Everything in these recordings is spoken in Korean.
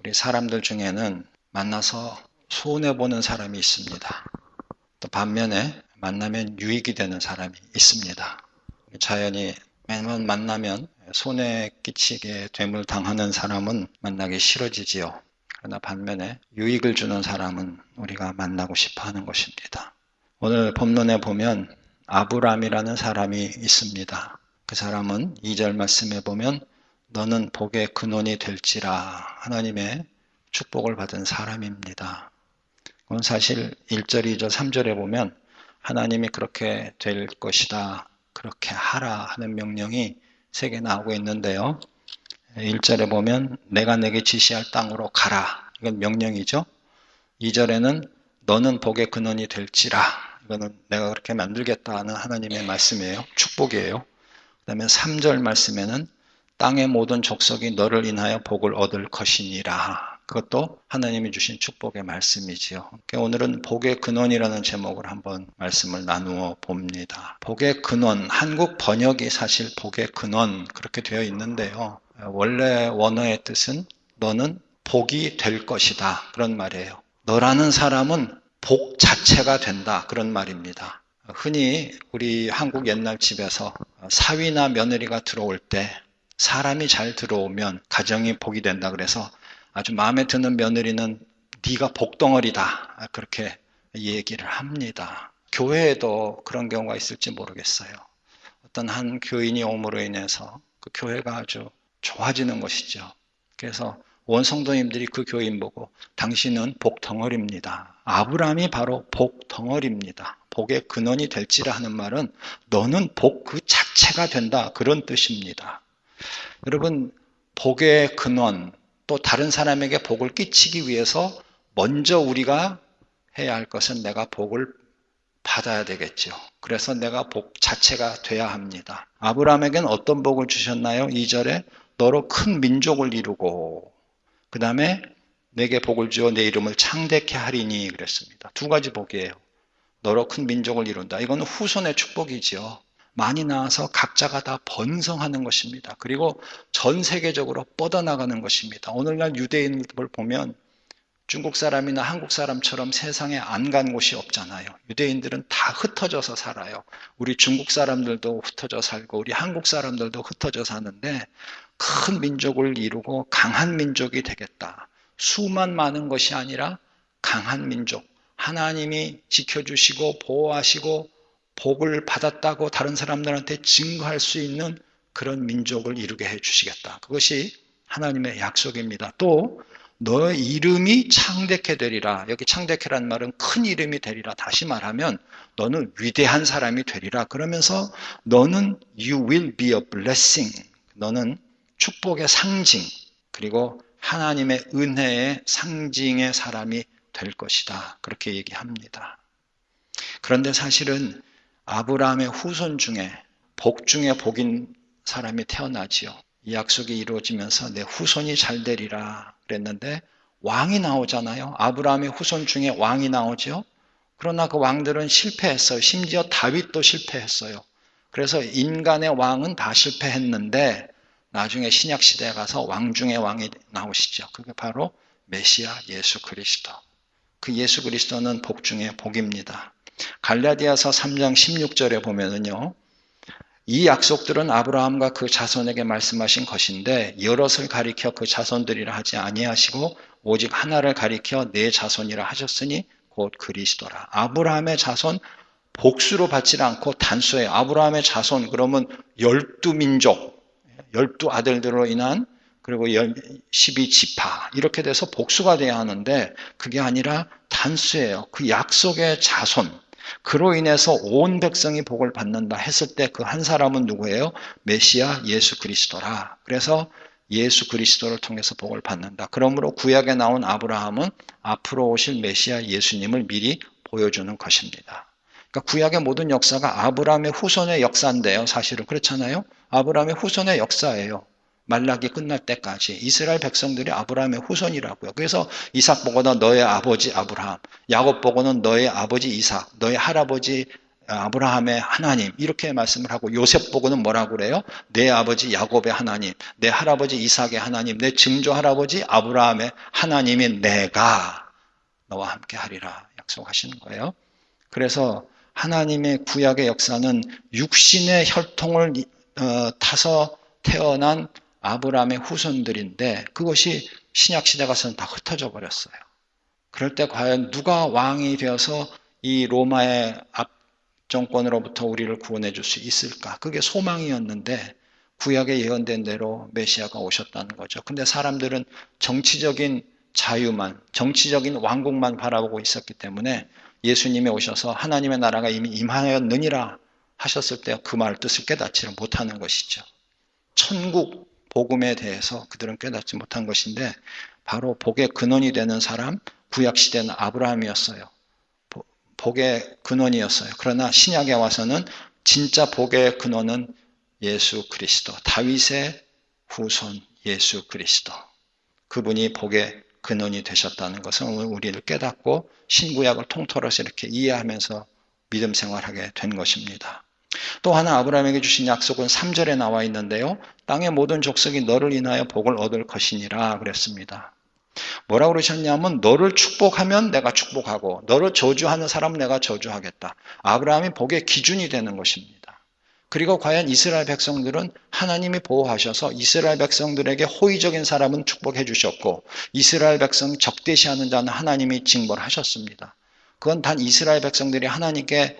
우리 사람들 중에는 만나서 손해보는 사람이 있습니다. 또 반면에 만나면 유익이 되는 사람이 있습니다. 자연히 매번 만나면 손해 끼치게 되물 당하는 사람은 만나기 싫어지지요. 그러나 반면에 유익을 주는 사람은 우리가 만나고 싶어 하는 것입니다. 오늘 본문에 보면 아브람이라는 사람이 있습니다. 그 사람은 2절 말씀에 보면 너는 복의 근원이 될지라 하나님의 축복을 받은 사람입니다. 그건 사실 1절, 2절, 3절에 보면 하나님이 그렇게 될 것이다, 그렇게 하라 하는 명령이 3개 나오고 있는데요. 1절에 보면 내가 내게 지시할 땅으로 가라. 이건 명령이죠. 2절에는 너는 복의 근원이 될지라. 이거는 내가 그렇게 만들겠다는 하나님의 말씀이에요. 축복이에요. 그 다음에 3절 말씀에는 땅의 모든 족속이 너를 인하여 복을 얻을 것이니라. 그것도 하나님이 주신 축복의 말씀이지요. 오늘은 복의 근원이라는 제목을 한번 말씀을 나누어 봅니다. 복의 근원, 한국 번역이 사실 복의 근원 그렇게 되어 있는데요. 원래 원어의 뜻은 너는 복이 될 것이다. 그런 말이에요. 너라는 사람은 복 자체가 된다. 그런 말입니다. 흔히 우리 한국 옛날 집에서 사위나 며느리가 들어올 때 사람이 잘 들어오면 가정이 복이 된다 그래서 아주 마음에 드는 며느리는 네가 복덩어리다 그렇게 얘기를 합니다. 교회에도 그런 경우가 있을지 모르겠어요. 어떤 한 교인이 옴으로 인해서 그 교회가 아주 좋아지는 것이죠. 그래서 온 성도님들이 그 교인 보고 당신은 복덩어리입니다. 아브라함이 바로 복덩어리입니다. 복의 근원이 될지라 하는 말은 너는 복 그 자체가 된다 그런 뜻입니다. 여러분, 복의 근원, 또 다른 사람에게 복을 끼치기 위해서 먼저 우리가 해야 할 것은 내가 복을 받아야 되겠죠. 그래서 내가 복 자체가 돼야 합니다. 아브라함에게는 어떤 복을 주셨나요? 2절에 너로 큰 민족을 이루고 그 다음에 내게 복을 주어 내 이름을 창대케 하리니 그랬습니다. 2가지 복이에요. 너로 큰 민족을 이룬다. 이거는 후손의 축복이지요. 많이 나와서 각자가 다 번성하는 것입니다. 그리고 전 세계적으로 뻗어나가는 것입니다. 오늘날 유대인을 보면 중국 사람이나 한국 사람처럼 세상에 안 간 곳이 없잖아요. 유대인들은 다 흩어져서 살아요. 우리 중국 사람들도 흩어져 살고 우리 한국 사람들도 흩어져 사는데 큰 민족을 이루고 강한 민족이 되겠다. 수만 많은 것이 아니라 강한 민족. 하나님이 지켜주시고 보호하시고 복을 받았다고 다른 사람들한테 증거할 수 있는 그런 민족을 이루게 해주시겠다. 그것이 하나님의 약속입니다. 또 너의 이름이 창대케 되리라. 여기 창대케란 말은 큰 이름이 되리라. 다시 말하면 너는 위대한 사람이 되리라. 그러면서 너는 you will be a blessing. 너는 축복의 상징 그리고 하나님의 은혜의 상징의 사람이 될 것이다. 그렇게 얘기합니다. 그런데 사실은 아브라함의 후손 중에 복 중에 복인 사람이 태어나지요. 이 약속이 이루어지면서 내 후손이 잘 되리라 그랬는데 왕이 나오잖아요. 아브라함의 후손 중에 왕이 나오죠. 그러나 그 왕들은 실패했어요. 심지어 다윗도 실패했어요. 그래서 인간의 왕은 다 실패했는데 나중에 신약시대에 가서 왕 중에 왕이 나오시죠. 그게 바로 메시아 예수 그리스도. 그 예수 그리스도는 복 중에 복입니다. 갈라디아서 3장 16절에 보면은요. 이 약속들은 아브라함과 그 자손에게 말씀하신 것인데 여럿을 가리켜 그 자손들이라 하지 아니하시고 오직 하나를 가리켜 내 자손이라 하셨으니 곧 그리스도라. 아브라함의 자손 복수로 받지 않고 단수예요. 아브라함의 자손 그러면 12민족, 12아들들로 인한 그리고 12지파 이렇게 돼서 복수가 돼야 하는데 그게 아니라 단수예요. 그 약속의 자손. 그로 인해서 온 백성이 복을 받는다 했을 때 그 한 사람은 누구예요? 메시아 예수 그리스도라. 그래서 예수 그리스도를 통해서 복을 받는다. 그러므로 구약에 나온 아브라함은 앞으로 오실 메시아 예수님을 미리 보여주는 것입니다. 그러니까 구약의 모든 역사가 아브라함의 후손의 역사인데요. 사실은 그렇잖아요. 아브라함의 후손의 역사예요. 말라기 끝날 때까지 이스라엘 백성들이 아브라함의 후손이라고요. 그래서 이삭 보고는 너의 아버지 아브라함, 야곱 보고는 너의 아버지 이삭, 너의 할아버지 아브라함의 하나님 이렇게 말씀을 하고 요셉 보고는 뭐라고 그래요? 내 아버지 야곱의 하나님, 내 할아버지 이삭의 하나님, 내 증조 할아버지 아브라함의 하나님인 내가 너와 함께 하리라 약속하시는 거예요. 그래서 하나님의 구약의 역사는 육신의 혈통을 타서 태어난 아브라함의 후손들인데 그것이 신약시대 가서는 다 흩어져 버렸어요. 그럴 때 과연 누가 왕이 되어서 이 로마의 정권으로부터 우리를 구원해 줄 수 있을까? 그게 소망이었는데 구약에 예언된 대로 메시아가 오셨다는 거죠. 근데 사람들은 정치적인 자유만, 정치적인 왕국만 바라보고 있었기 때문에 예수님이 오셔서 하나님의 나라가 이미 임하였느니라 하셨을 때 그 말 뜻을 깨닫지를 못하는 것이죠. 천국 복음에 대해서 그들은 깨닫지 못한 것인데 바로 복의 근원이 되는 사람, 구약시대는 아브라함이었어요. 복의 근원이었어요. 그러나 신약에 와서는 진짜 복의 근원은 예수 그리스도, 다윗의 후손 예수 그리스도. 그분이 복의 근원이 되셨다는 것은 우리를 깨닫고 신구약을 통틀어서 이렇게 이해하면서 믿음 생활하게 된 것입니다. 또 하나 아브라함에게 주신 약속은 3절에 나와 있는데요. 땅의 모든 족속이 너를 인하여 복을 얻을 것이니라 그랬습니다. 뭐라고 그러셨냐면 너를 축복하면 내가 축복하고 너를 저주하는 사람은 내가 저주하겠다. 아브라함이 복의 기준이 되는 것입니다. 그리고 과연 이스라엘 백성들은 하나님이 보호하셔서 이스라엘 백성들에게 호의적인 사람은 축복해 주셨고 이스라엘 백성 적대시하는 자는 하나님이 징벌을 하셨습니다. 그건 단 이스라엘 백성들이 하나님께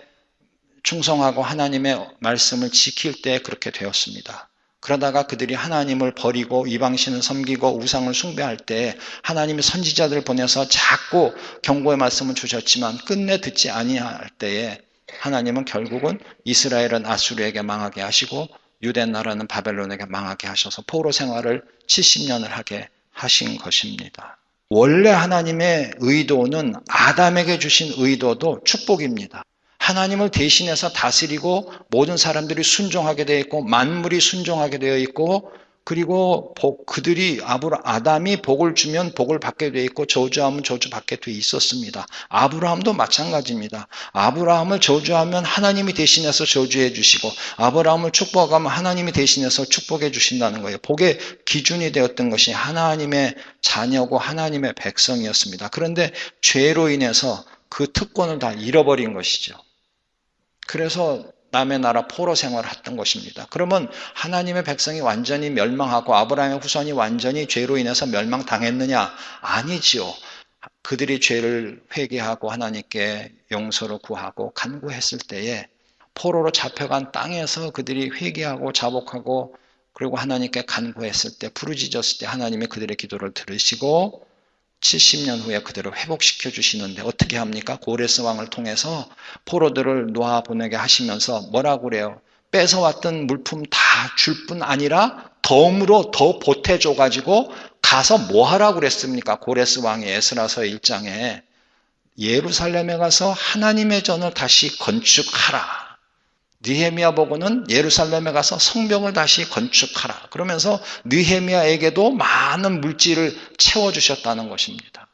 충성하고 하나님의 말씀을 지킬 때 그렇게 되었습니다. 그러다가 그들이 하나님을 버리고 이방신을 섬기고 우상을 숭배할 때 하나님이 선지자들을 보내서 자꾸 경고의 말씀을 주셨지만 끝내 듣지 아니할 때에 하나님은 결국은 이스라엘은 아수르에게 망하게 하시고 유대 나라는 바벨론에게 망하게 하셔서 포로 생활을 70년을 하게 하신 것입니다. 원래 하나님의 의도는 아담에게 주신 의도도 축복입니다. 하나님을 대신해서 다스리고 모든 사람들이 순종하게 되어 있고 만물이 순종하게 되어 있고 그리고 그들이 아담이 복을 주면 복을 받게 되어 있고 저주하면 저주받게 되어 있었습니다. 아브라함도 마찬가지입니다. 아브라함을 저주하면 하나님이 대신해서 저주해 주시고 아브라함을 축복하면 하나님이 대신해서 축복해 주신다는 거예요. 복의 기준이 되었던 것이 하나님의 자녀고 하나님의 백성이었습니다. 그런데 죄로 인해서 그 특권을 다 잃어버린 것이죠. 그래서 남의 나라 포로 생활을 했던 것입니다. 그러면 하나님의 백성이 완전히 멸망하고 아브라함의 후손이 완전히 죄로 인해서 멸망당했느냐? 아니지요. 그들이 죄를 회개하고 하나님께 용서를 구하고 간구했을 때에 포로로 잡혀간 땅에서 그들이 회개하고 자복하고 그리고 하나님께 간구했을 때 부르짖었을 때 하나님이 그들의 기도를 들으시고 70년 후에 그대로 회복시켜 주시는데 어떻게 합니까? 고레스 왕을 통해서 포로들을 놓아보내게 하시면서 뭐라고 그래요? 뺏어왔던 물품 다 줄 뿐 아니라 덤으로 더 보태줘가지고 가서 뭐 하라고 그랬습니까? 고레스 왕이 에스라서 1장에 예루살렘에 가서 하나님의 전을 다시 건축하라. 느헤미야 보고는 예루살렘에 가서 성벽을 다시 건축하라. 그러면서 느헤미야에게도 많은 물질을 채워주셨다는 것입니다.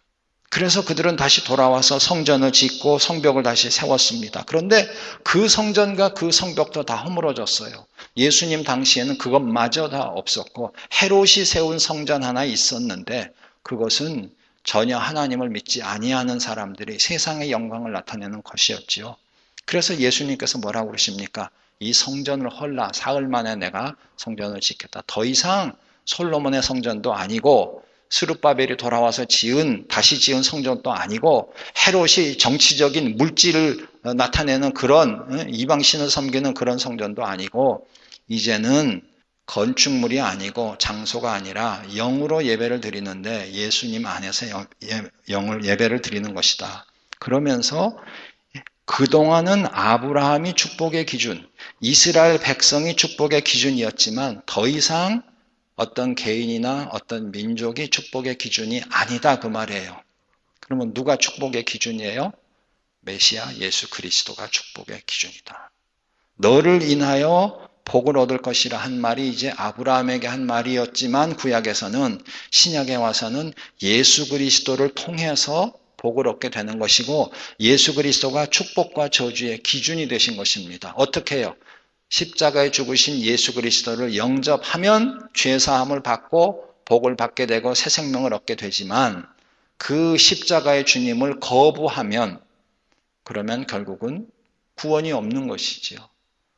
그래서 그들은 다시 돌아와서 성전을 짓고 성벽을 다시 세웠습니다. 그런데 그 성전과 그 성벽도 다 허물어졌어요. 예수님 당시에는 그것마저 다 없었고 헤롯이 세운 성전 하나 있었는데 그것은 전혀 하나님을 믿지 아니하는 사람들이 세상의 영광을 나타내는 것이었지요. 그래서 예수님께서 뭐라고 그러십니까? 이 성전을 헐라 사흘 만에 내가 성전을 짓겠다. 더 이상 솔로몬의 성전도 아니고 스룹바벨이 돌아와서 다시 지은 성전도 아니고 헤롯이 정치적인 물질을 나타내는 그런 이방신을 섬기는 그런 성전도 아니고 이제는 건축물이 아니고 장소가 아니라 영으로 예배를 드리는데 예수님 안에서 영을 예배를 드리는 것이다. 그러면서 그동안은 아브라함이 축복의 기준, 이스라엘 백성이 축복의 기준이었지만 더 이상 어떤 개인이나 어떤 민족이 축복의 기준이 아니다 그 말이에요. 그러면 누가 축복의 기준이에요? 메시아 예수 그리스도가 축복의 기준이다. 너를 인하여 복을 얻을 것이라 한 말이 이제 아브라함에게 한 말이었지만 구약에서는 신약에 와서는 예수 그리스도를 통해서 복을 얻게 되는 것이고 예수 그리스도가 축복과 저주의 기준이 되신 것입니다. 어떻게 해요? 십자가에 죽으신 예수 그리스도를 영접하면 죄사함을 받고 복을 받게 되고 새 생명을 얻게 되지만 그 십자가의 주님을 거부하면 그러면 결국은 구원이 없는 것이지요.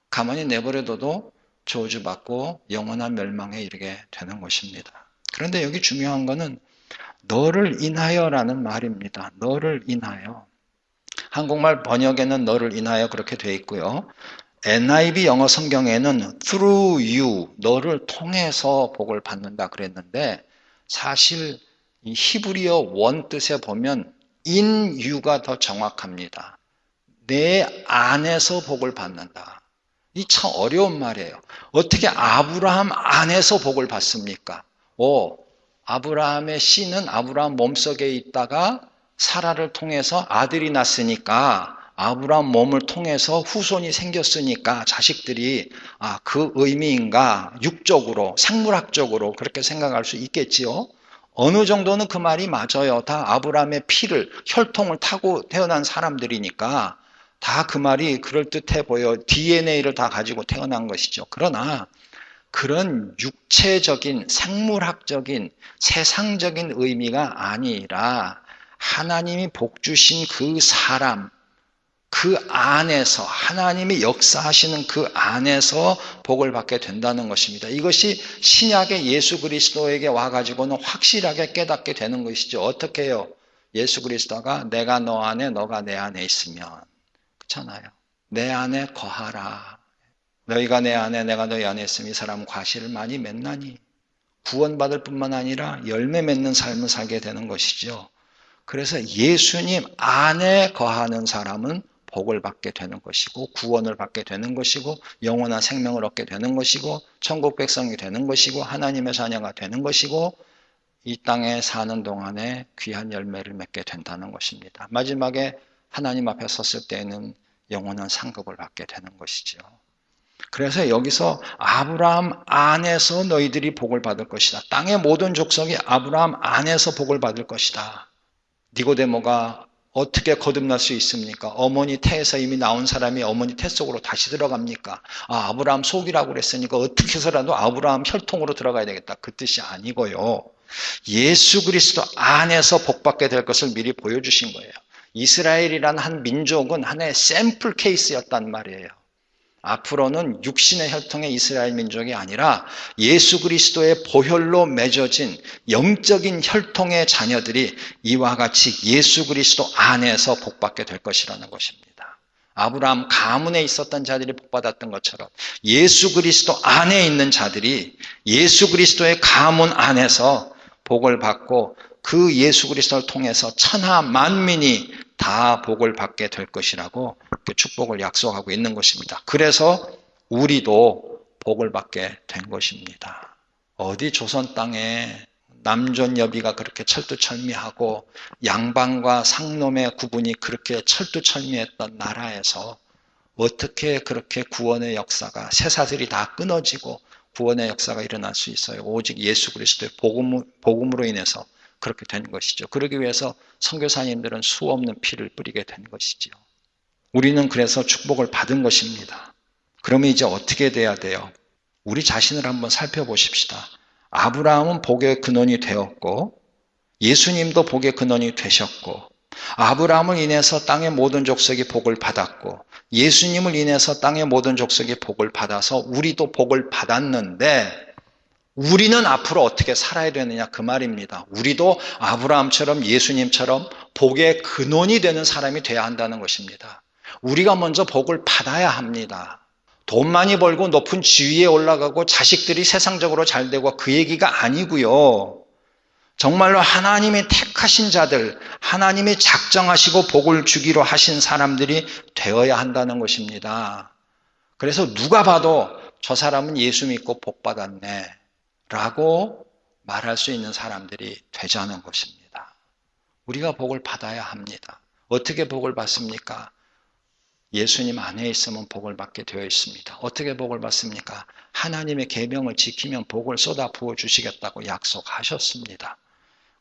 가만히 내버려둬도 저주받고 영원한 멸망에 이르게 되는 것입니다. 그런데 여기 중요한 것은 너를 인하여라는 말입니다. 너를 인하여. 한국말 번역에는 너를 인하여 그렇게 되어 있고요. NIV 영어 성경에는 through you, 너를 통해서 복을 받는다 그랬는데 사실 이 히브리어 원 뜻에 보면 in you가 더 정확합니다. 내 안에서 복을 받는다. 이 참 어려운 말이에요. 어떻게 아브라함 안에서 복을 받습니까? 아브라함의 씨는 아브라함 몸속에 있다가 사라를 통해서 아들이 났으니까 아브라함 몸을 통해서 후손이 생겼으니까 자식들이 그 의미인가 육적으로 생물학적으로 그렇게 생각할 수 있겠지요. 어느 정도는 그 말이 맞아요. 다 아브라함의 피를 혈통을 타고 태어난 사람들이니까 다 그 말이 그럴듯해 보여. DNA를 다 가지고 태어난 것이죠. 그러나 그런 육체적인 생물학적인 세상적인 의미가 아니라 하나님이 복 주신 그 사람, 그 안에서 하나님이 역사하시는 그 안에서 복을 받게 된다는 것입니다. 이것이 신약의 예수 그리스도에게 와가지고는 확실하게 깨닫게 되는 것이죠. 어떻게 해요? 예수 그리스도가 내가 너 안에 너가 내 안에 있으면 그렇잖아요. 내 안에 거하라. 너희가 내 안에 내가 너희 안에 있으면 이 사람은 과실을 많이 맺나니 구원받을 뿐만 아니라 열매 맺는 삶을 살게 되는 것이죠. 그래서 예수님 안에 거하는 사람은 복을 받게 되는 것이고 구원을 받게 되는 것이고 영원한 생명을 얻게 되는 것이고 천국 백성이 되는 것이고 하나님의 자녀가 되는 것이고 이 땅에 사는 동안에 귀한 열매를 맺게 된다는 것입니다. 마지막에 하나님 앞에 섰을 때에는 영원한 상급을 받게 되는 것이죠. 그래서 여기서 아브라함 안에서 너희들이 복을 받을 것이다. 땅의 모든 족속이 아브라함 안에서 복을 받을 것이다. 니고데모가 어떻게 거듭날 수 있습니까? 어머니 태에서 이미 나온 사람이 어머니 태 속으로 다시 들어갑니까? 아브라함 속이라고 그랬으니까 어떻게 해서라도 아브라함 혈통으로 들어가야 되겠다. 그 뜻이 아니고요. 예수 그리스도 안에서 복받게 될 것을 미리 보여주신 거예요. 이스라엘이라는 한 민족은 하나의 샘플 케이스였단 말이에요. 앞으로는 육신의 혈통의 이스라엘 민족이 아니라 예수 그리스도의 보혈로 맺어진 영적인 혈통의 자녀들이 이와 같이 예수 그리스도 안에서 복받게 될 것이라는 것입니다. 아브라함 가문에 있었던 자들이 복받았던 것처럼 예수 그리스도 안에 있는 자들이 예수 그리스도의 가문 안에서 복을 받고 그 예수 그리스도를 통해서 천하 만민이 다 복을 받게 될 것이라고 축복을 약속하고 있는 것입니다. 그래서 우리도 복을 받게 된 것입니다. 어디 조선 땅에 남존 여비가 그렇게 철두철미하고 양반과 상놈의 구분이 그렇게 철두철미했던 나라에서 어떻게 그렇게 구원의 역사가 쇠사슬이 다 끊어지고 구원의 역사가 일어날 수 있어요? 오직 예수 그리스도의 복음으로 인해서 그렇게 된 것이죠. 그러기 위해서 선교사님들은 수없는 피를 뿌리게 된 것이지요. 우리는 그래서 축복을 받은 것입니다. 그러면 이제 어떻게 돼야 돼요? 우리 자신을 한번 살펴보십시다. 아브라함은 복의 근원이 되었고 예수님도 복의 근원이 되셨고 아브라함을 인해서 땅의 모든 족속이 복을 받았고 예수님을 인해서 땅의 모든 족속이 복을 받아서 우리도 복을 받았는데 우리는 앞으로 어떻게 살아야 되느냐 그 말입니다. 우리도 아브라함처럼 예수님처럼 복의 근원이 되는 사람이 돼야 한다는 것입니다. 우리가 먼저 복을 받아야 합니다. 돈 많이 벌고 높은 지위에 올라가고 자식들이 세상적으로 잘 되고 그 얘기가 아니고요. 정말로 하나님이 택하신 자들, 하나님이 작정하시고 복을 주기로 하신 사람들이 되어야 한다는 것입니다. 그래서 누가 봐도 저 사람은 예수 믿고 복 받았네 라고 말할 수 있는 사람들이 되자는 것입니다. 우리가 복을 받아야 합니다. 어떻게 복을 받습니까? 예수님 안에 있으면 복을 받게 되어 있습니다. 어떻게 복을 받습니까? 하나님의 계명을 지키면 복을 쏟아 부어 주시겠다고 약속하셨습니다.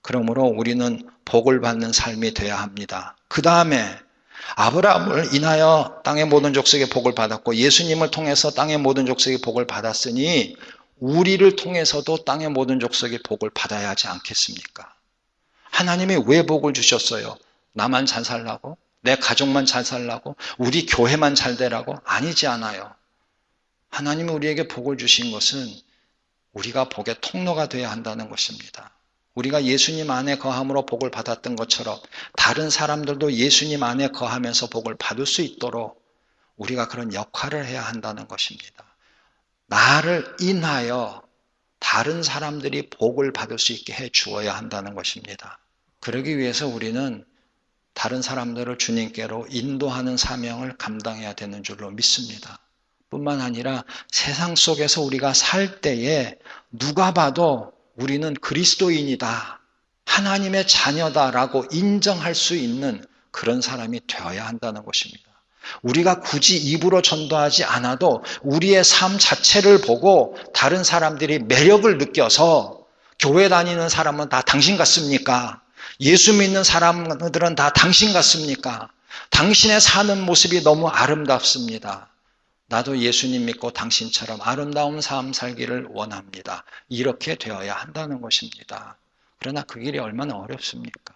그러므로 우리는 복을 받는 삶이 되어야 합니다. 그 다음에 아브라함을 인하여 땅의 모든 족속의 복을 받았고 예수님을 통해서 땅의 모든 족속의 복을 받았으니 우리를 통해서도 땅의 모든 족속의 복을 받아야 하지 않겠습니까? 하나님이 왜 복을 주셨어요? 나만 잘 살라고? 내 가족만 잘 살라고? 우리 교회만 잘 되라고? 아니지 않아요. 하나님이 우리에게 복을 주신 것은 우리가 복의 통로가 되어야 한다는 것입니다. 우리가 예수님 안에 거함으로 복을 받았던 것처럼 다른 사람들도 예수님 안에 거하면서 복을 받을 수 있도록 우리가 그런 역할을 해야 한다는 것입니다. 나를 인하여 다른 사람들이 복을 받을 수 있게 해 주어야 한다는 것입니다. 그러기 위해서 우리는 다른 사람들을 주님께로 인도하는 사명을 감당해야 되는 줄로 믿습니다. 뿐만 아니라 세상 속에서 우리가 살 때에 누가 봐도 우리는 그리스도인이다, 하나님의 자녀다라고 인정할 수 있는 그런 사람이 되어야 한다는 것입니다. 우리가 굳이 입으로 전도하지 않아도 우리의 삶 자체를 보고 다른 사람들이 매력을 느껴서 교회 다니는 사람은 다 당신 같습니까? 예수 믿는 사람들은 다 당신 같습니까? 당신의 사는 모습이 너무 아름답습니다. 나도 예수님 믿고 당신처럼 아름다운 삶 살기를 원합니다. 이렇게 되어야 한다는 것입니다. 그러나 그 길이 얼마나 어렵습니까?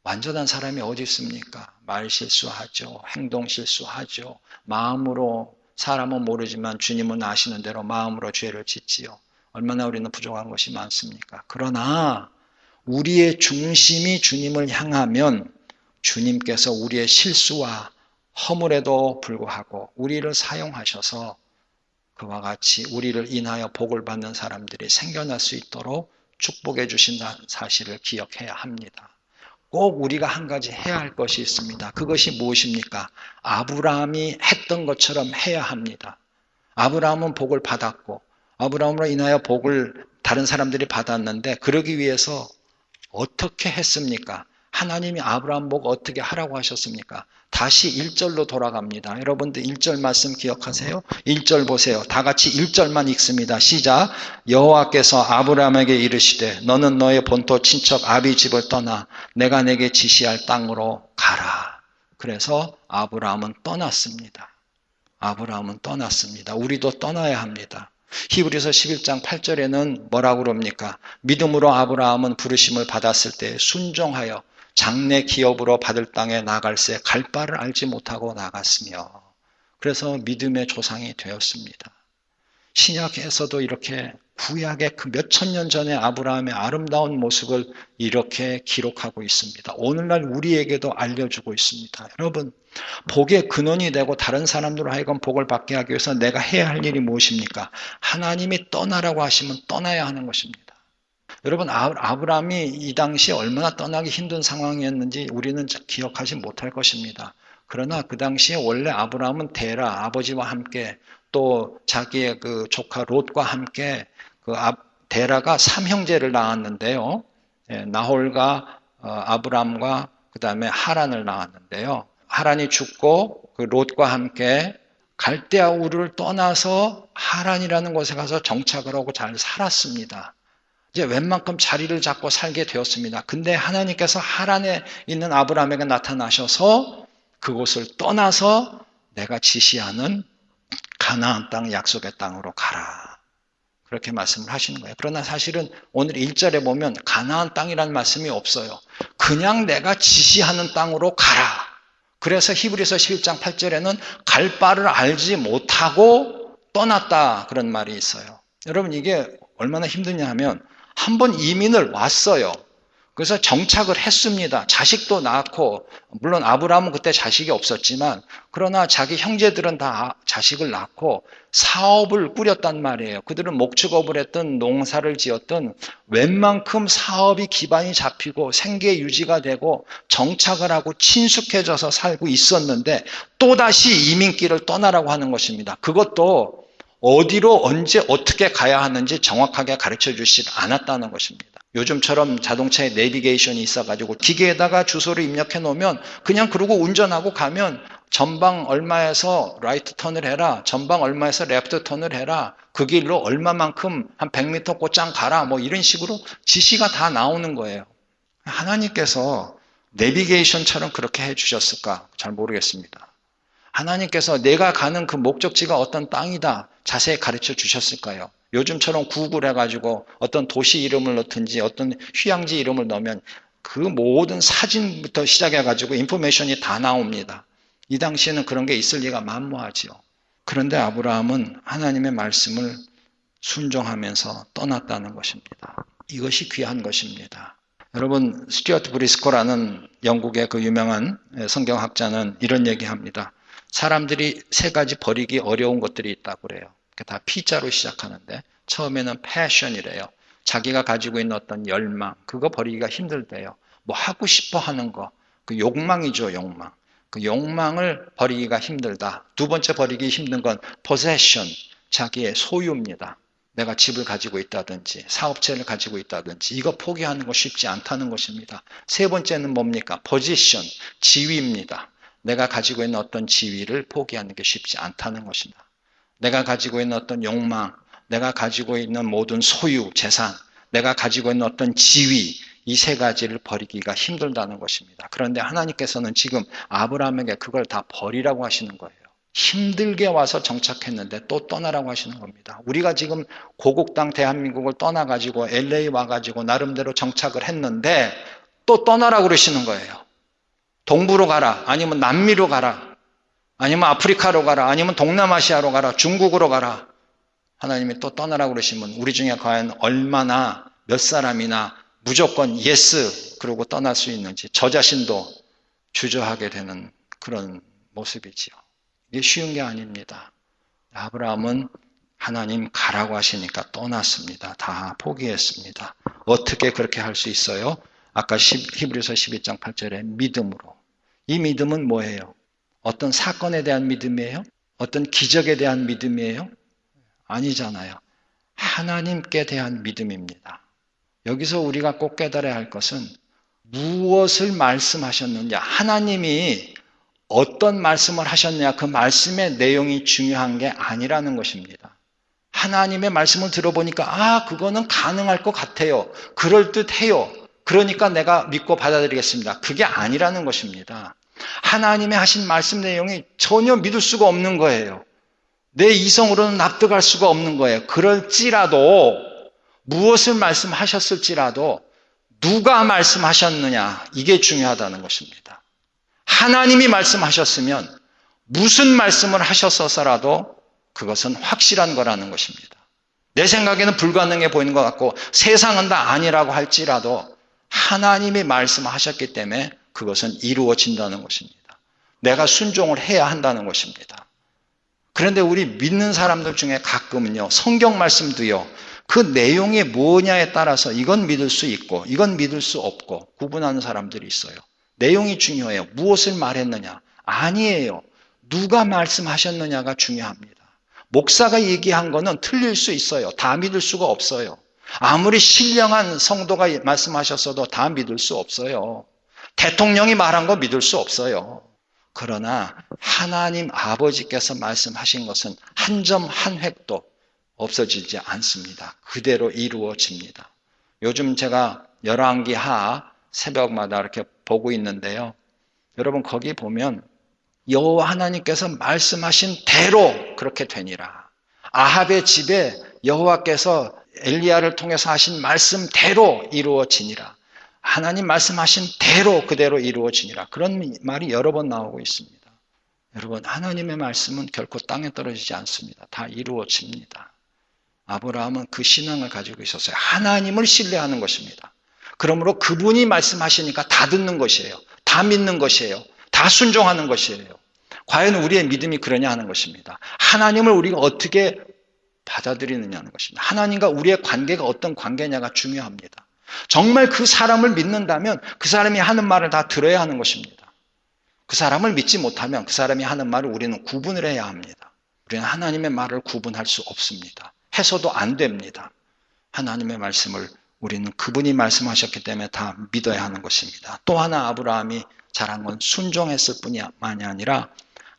완전한 사람이 어디 있습니까? 말 실수하죠. 행동 실수하죠. 마음으로, 사람은 모르지만 주님은 아시는 대로 마음으로 죄를 짓지요. 얼마나 우리는 부족한 것이 많습니까? 그러나 우리의 중심이 주님을 향하면 주님께서 우리의 실수와 허물에도 불구하고 우리를 사용하셔서 그와 같이 우리를 인하여 복을 받는 사람들이 생겨날 수 있도록 축복해 주신다는 사실을 기억해야 합니다. 꼭 우리가 한 가지 해야 할 것이 있습니다. 그것이 무엇입니까? 아브라함이 했던 것처럼 해야 합니다. 아브라함은 복을 받았고 아브라함으로 인하여 복을 다른 사람들이 받았는데 그러기 위해서 어떻게 했습니까? 하나님이 아브라함 보고 어떻게 하라고 하셨습니까? 다시 1절로 돌아갑니다. 여러분들 1절 말씀 기억하세요? 1절 보세요. 다 같이 1절만 읽습니다. 시작. 여호와께서 아브라함에게 이르시되 너는 너의 본토 친척 아비 집을 떠나 내가 내게 지시할 땅으로 가라. 그래서 아브라함은 떠났습니다. 아브라함은 떠났습니다. 우리도 떠나야 합니다. 히브리서 11장 8절에는 뭐라고 그럽니까? 믿음으로 아브라함은 부르심을 받았을 때 순종하여 장래 기업으로 받을 땅에 나갈새 갈 바를 알지 못하고 나갔으며 그래서 믿음의 조상이 되었습니다. 신약에서도 이렇게 구약의 그 몇천 년 전의 아브라함의 아름다운 모습을 이렇게 기록하고 있습니다. 오늘날 우리에게도 알려주고 있습니다. 여러분, 복의 근원이 되고 다른 사람들로 하여금 복을 받게 하기 위해서 내가 해야 할 일이 무엇입니까? 하나님이 떠나라고 하시면 떠나야 하는 것입니다. 여러분, 아브라함이 이 당시에 얼마나 떠나기 힘든 상황이었는지 우리는 기억하지 못할 것입니다. 그러나 그 당시에 원래 아브라함은 데라 아버지와 함께 또 자기의 그 조카 롯과 함께 그 데라가 삼형제를 낳았는데요. 나홀과 아브람과 그 다음에 하란을 낳았는데요. 하란이 죽고 그 롯과 함께 갈대아 우르를 떠나서 하란이라는 곳에 가서 정착을 하고 잘 살았습니다. 이제 웬만큼 자리를 잡고 살게 되었습니다. 근데 하나님께서 하란에 있는 아브라함에게 나타나셔서 그곳을 떠나서 내가 지시하는 가나안 땅 약속의 땅으로 가라. 그렇게 말씀을 하시는 거예요. 그러나 사실은 오늘 1절에 보면 가나안 땅이라는 말씀이 없어요. 그냥 내가 지시하는 땅으로 가라. 그래서 히브리서 11장 8절에는 갈 바를 알지 못하고 떠났다. 그런 말이 있어요. 여러분 이게 얼마나 힘드냐 하면 한 번 이민을 왔어요. 그래서 정착을 했습니다. 자식도 낳고 물론 아브라함은 그때 자식이 없었지만 그러나 자기 형제들은 다 자식을 낳고 사업을 꾸렸단 말이에요. 그들은 목축업을 했던 농사를 지었던 웬만큼 사업이 기반이 잡히고 생계 유지가 되고 정착을 하고 친숙해져서 살고 있었는데 또다시 이민길을 떠나라고 하는 것입니다. 그것도 어디로 언제 어떻게 가야 하는지 정확하게 가르쳐 주시지 않았다는 것입니다. 요즘처럼 자동차에 내비게이션이 있어가지고 기계에다가 주소를 입력해 놓으면 그냥 그러고 운전하고 가면 전방 얼마에서 라이트 턴을 해라, 전방 얼마에서 레프트 턴을 해라, 그 길로 얼마만큼 한 100m 곧장 가라, 뭐 이런 식으로 지시가 다 나오는 거예요. 하나님께서 내비게이션처럼 그렇게 해주셨을까? 잘 모르겠습니다. 하나님께서 내가 가는 그 목적지가 어떤 땅이다 자세히 가르쳐 주셨을까요? 요즘처럼 구글 해가지고 어떤 도시 이름을 넣든지 어떤 휴양지 이름을 넣으면 그 모든 사진부터 시작해가지고 인포메이션이 다 나옵니다. 이 당시에는 그런 게 있을 리가 만무하지요. 그런데 아브라함은 하나님의 말씀을 순종하면서 떠났다는 것입니다. 이것이 귀한 것입니다. 여러분, 스튜어트 브리스코라는 영국의 그 유명한 성경학자는 이런 얘기합니다. 사람들이 세 가지 버리기 어려운 것들이 있다고 그래요. 다 P자로 시작하는데 처음에는 패션이래요. 자기가 가지고 있는 어떤 열망, 그거 버리기가 힘들대요. 뭐 하고 싶어 하는 거, 그 욕망이죠, 욕망. 그 욕망을 버리기가 힘들다. 두 번째 버리기 힘든 건 possession, 자기의 소유입니다. 내가 집을 가지고 있다든지 사업체를 가지고 있다든지 이거 포기하는 거 쉽지 않다는 것입니다. 세 번째는 뭡니까? position, 지위입니다. 내가 가지고 있는 어떤 지위를 포기하는 게 쉽지 않다는 것입니다. 내가 가지고 있는 어떤 욕망, 내가 가지고 있는 모든 소유, 재산, 내가 가지고 있는 어떤 지위, 이 세 가지를 버리기가 힘들다는 것입니다. 그런데 하나님께서는 지금 아브라함에게 그걸 다 버리라고 하시는 거예요. 힘들게 와서 정착했는데 또 떠나라고 하시는 겁니다. 우리가 지금 고국 땅 대한민국을 떠나가지고 LA 와가지고 나름대로 정착을 했는데 또 떠나라고 그러시는 거예요. 동부로 가라, 아니면 남미로 가라, 아니면 아프리카로 가라, 아니면 동남아시아로 가라, 중국으로 가라. 하나님이 또 떠나라고 그러시면 우리 중에 과연 얼마나 몇 사람이나 무조건 예스 그러고 떠날 수 있는지 저 자신도 주저하게 되는 그런 모습이지요. 이게 쉬운 게 아닙니다. 아브라함은 하나님 가라고 하시니까 떠났습니다. 다 포기했습니다. 어떻게 그렇게 할 수 있어요? 아까 히브리서 12장 8절에 믿음으로. 이 믿음은 뭐예요? 어떤 사건에 대한 믿음이에요? 어떤 기적에 대한 믿음이에요? 아니잖아요. 하나님께 대한 믿음입니다. 여기서 우리가 꼭 깨달아야 할 것은 무엇을 말씀하셨느냐, 하나님이 어떤 말씀을 하셨느냐, 그 말씀의 내용이 중요한 게 아니라는 것입니다. 하나님의 말씀을 들어보니까 그거는 가능할 것 같아요. 그럴듯해요. 그러니까 내가 믿고 받아들이겠습니다. 그게 아니라는 것입니다. 하나님의 하신 말씀 내용이 전혀 믿을 수가 없는 거예요. 내 이성으로는 납득할 수가 없는 거예요. 그럴지라도 무엇을 말씀하셨을지라도 누가 말씀하셨느냐, 이게 중요하다는 것입니다. 하나님이 말씀하셨으면 무슨 말씀을 하셨어서라도 그것은 확실한 거라는 것입니다. 내 생각에는 불가능해 보이는 것 같고 세상은 다 아니라고 할지라도 하나님이 말씀하셨기 때문에 그것은 이루어진다는 것입니다. 내가 순종을 해야 한다는 것입니다. 그런데 우리 믿는 사람들 중에 가끔은요, 성경 말씀도요, 그 내용이 뭐냐에 따라서 이건 믿을 수 있고 이건 믿을 수 없고 구분하는 사람들이 있어요. 내용이 중요해요. 무엇을 말했느냐? 아니에요. 누가 말씀하셨느냐가 중요합니다. 목사가 얘기한 거는 틀릴 수 있어요. 다 믿을 수가 없어요. 아무리 신령한 성도가 말씀하셨어도 다 믿을 수 없어요. 대통령이 말한 거 믿을 수 없어요. 그러나 하나님 아버지께서 말씀하신 것은 한 점 한 획도 없어지지 않습니다. 그대로 이루어집니다. 요즘 제가 열왕기하 새벽마다 이렇게 보고 있는데요. 여러분 거기 보면 여호와 하나님께서 말씀하신 대로 그렇게 되니라. 아합의 집에 여호와께서 엘리야를 통해서 하신 말씀대로 이루어지니라. 하나님 말씀하신 대로 그대로 이루어지니라. 그런 말이 여러 번 나오고 있습니다. 여러분, 하나님의 말씀은 결코 땅에 떨어지지 않습니다. 다 이루어집니다. 아브라함은 그 신앙을 가지고 있었어요. 하나님을 신뢰하는 것입니다. 그러므로 그분이 말씀하시니까 다 듣는 것이에요. 다 믿는 것이에요. 다 순종하는 것이에요. 과연 우리의 믿음이 그러냐 하는 것입니다. 하나님을 우리가 어떻게 받아들이느냐는 것입니다. 하나님과 우리의 관계가 어떤 관계냐가 중요합니다. 정말 그 사람을 믿는다면 그 사람이 하는 말을 다 들어야 하는 것입니다. 그 사람을 믿지 못하면 그 사람이 하는 말을 우리는 구분을 해야 합니다. 우리는 하나님의 말을 구분할 수 없습니다. 해서도 안 됩니다. 하나님의 말씀을 우리는 그분이 말씀하셨기 때문에 다 믿어야 하는 것입니다. 또 하나 아브라함이 잘한 건 순종했을 뿐만이 아니라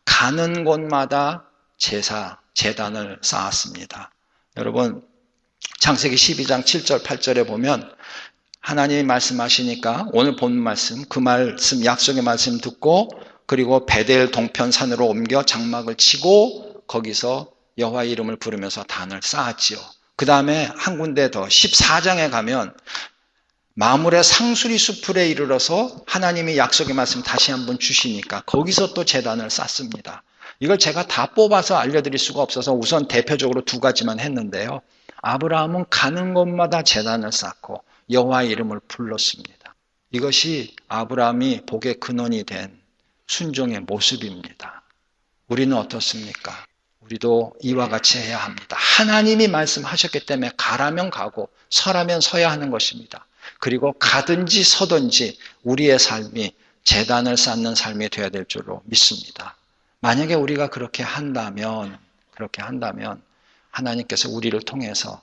가는 곳마다 제단을 쌓았습니다. 여러분 창세기 12장 7절 8절에 보면 하나님이 말씀하시니까 오늘 본 말씀, 그 말씀, 약속의 말씀 듣고 그리고 베델 동편산으로 옮겨 장막을 치고 거기서 여호와 이름을 부르면서 단을 쌓았지요. 그 다음에 한 군데 더 14장에 가면 마물의 상수리 수풀에 이르러서 하나님이 약속의 말씀 다시 한번 주시니까 거기서 또 제단을 쌓습니다. 이걸 제가 다 뽑아서 알려드릴 수가 없어서 우선 대표적으로 두 가지만 했는데요. 아브라함은 가는 곳마다 제단을 쌓고 여호와의 이름을 불렀습니다. 이것이 아브라함이 복의 근원이 된 순종의 모습입니다. 우리는 어떻습니까? 우리도 이와 같이 해야 합니다. 하나님이 말씀하셨기 때문에 가라면 가고 서라면 서야 하는 것입니다. 그리고 가든지 서든지 우리의 삶이 제단을 쌓는 삶이 되어야 될 줄로 믿습니다. 만약에 우리가 그렇게 한다면 하나님께서 우리를 통해서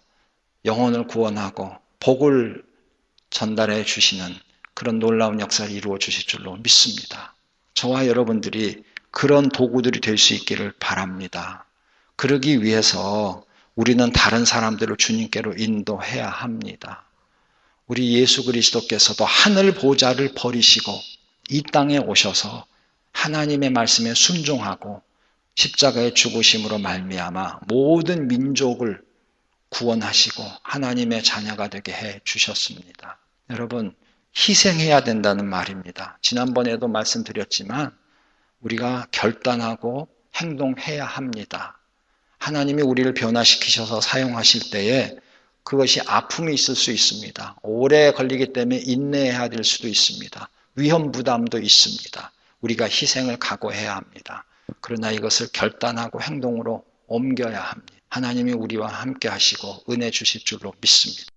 영혼을 구원하고 복을 전달해 주시는 그런 놀라운 역사를 이루어 주실 줄로 믿습니다. 저와 여러분들이 그런 도구들이 될 수 있기를 바랍니다. 그러기 위해서 우리는 다른 사람들을 주님께로 인도해야 합니다. 우리 예수 그리스도께서도 하늘 보좌를 버리시고 이 땅에 오셔서 하나님의 말씀에 순종하고 십자가의 죽으심으로 말미암아 모든 민족을 구원하시고 하나님의 자녀가 되게 해 주셨습니다. 여러분, 희생해야 된다는 말입니다. 지난번에도 말씀드렸지만 우리가 결단하고 행동해야 합니다. 하나님이 우리를 변화시키셔서 사용하실 때에 그것이 아픔이 있을 수 있습니다. 오래 걸리기 때문에 인내해야 될 수도 있습니다. 위험 부담도 있습니다. 우리가 희생을 각오해야 합니다. 그러나 이것을 결단하고 행동으로 옮겨야 합니다. 하나님이 우리와 함께 하시고 은혜 주실 줄로 믿습니다.